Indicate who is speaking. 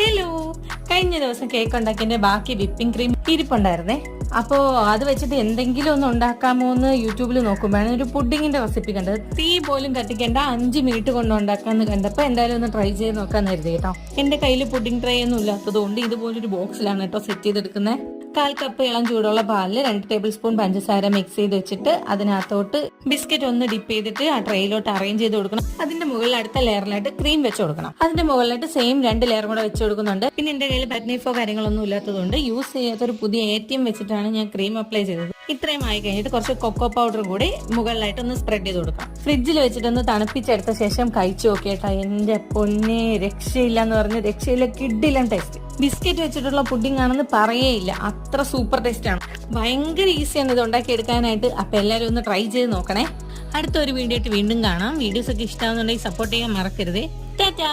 Speaker 1: Hello, കഴിഞ്ഞ ദിവസം cake ഉണ്ടാക്കിയതിന്റെ ബാക്കി വിപ്പിംഗ് ക്രീം ഇരിപ്പുണ്ടായിരുന്നേ. അപ്പോ അത് വെച്ചിട്ട് എന്തെങ്കിലും ഒന്ന് ഉണ്ടാക്കാമോ എന്ന് യൂട്യൂബിൽ നോക്കുമ്പോഴാണ് ഒരു പുഡിങ്ങിന്റെ റെസിപ്പി കണ്ടത്. തീ പോലും കത്തിക്കേണ്ട 5 മിനിറ്റ് കൊണ്ട് ഉണ്ടാക്കാന്ന് കണ്ടപ്പോ എന്തായാലും ഒന്ന് ട്രൈ ചെയ്ത് നോക്കാന്ന് കരുതി കേട്ടോ. എന്റെ കയ്യിൽ പുഡിംഗ് ട്രേ ഒന്നും ഇല്ലാത്തത് കൊണ്ട് ഇതുപോലൊരു ബോക്സിലാണ് കേട്ടോ സെറ്റ് ചെയ്തെടുക്കുന്നത്. 1/4 കപ്പ് ഇളം ചൂടുള്ള പാലിൽ 2 ടേബിൾ സ്പൂൺ പഞ്ചസാര മിക്സ് ചെയ്ത് വെച്ചിട്ട് അതിനകത്തോട്ട് ബിസ്ക്കറ്റ് ഒന്ന് ഡിപ്പ് ചെയ്തിട്ട് ആ ട്രേയിലോട്ട് അറേഞ്ച് ചെയ്ത് കൊടുക്കണം. അതിന്റെ മുകളിൽ അടുത്ത ലെയറിലായിട്ട് ക്രീം വെച്ച് കൊടുക്കണം. അതിന്റെ മുകളിലായിട്ട് സെയിം 2 ലെയർ കൂടെ വെച്ച് കൊടുക്കുന്നുണ്ട്. പിന്നെ എന്റെ കയ്യിൽ ബട്ടനൈഫോ കാര്യങ്ങളൊന്നും ഇല്ലാത്തതുകൊണ്ട് യൂസ് ചെയ്യാത്തൊരു പുതിയ ATM വെച്ചിട്ടാണ് ഞാൻ ക്രീം അപ്ലൈ ചെയ്തത്. ഇത്രയും ആയി കഴിഞ്ഞിട്ട് കുറച്ച് കൊക്കോ പൗഡർ കൂടി മുകളിലായിട്ട് ഒന്ന് സ്പ്രെഡ് ചെയ്ത് കൊടുക്കാം. ഫ്രിഡ്ജിൽ വെച്ചിട്ടൊന്ന് തണുപ്പിച്ചെടുത്ത ശേഷം കഴിച്ചു നോക്കിയേട്ടാ, എന്റെ പൊന്നെ രക്ഷയില്ല എന്ന് പറഞ്ഞ് രക്ഷയില്ല, കിഡിലും ടേസ്റ്റ്. ബിസ്ക്കറ്റ് വെച്ചിട്ടുള്ള പുഡിംഗ് ആണെന്ന് പറയേയില്ല, അത്ര സൂപ്പർ ടേസ്റ്റ് ആണ്. ഭയങ്കര ഈസിയാണ് ഇത് ഉണ്ടാക്കി എടുക്കാനായിട്ട്. അപ്പൊ എല്ലാവരും ഒന്ന് ട്രൈ ചെയ്ത് നോക്കണേ. അടുത്തൊരു വീഡിയോ ആയിട്ട് വീണ്ടും കാണാം. വീഡിയോസ് ഒക്കെ ഇഷ്ടമാകുന്നുണ്ടെങ്കിൽ സപ്പോർട്ട് ചെയ്യാൻ മറക്കരുതേ. ടാറ്റാ.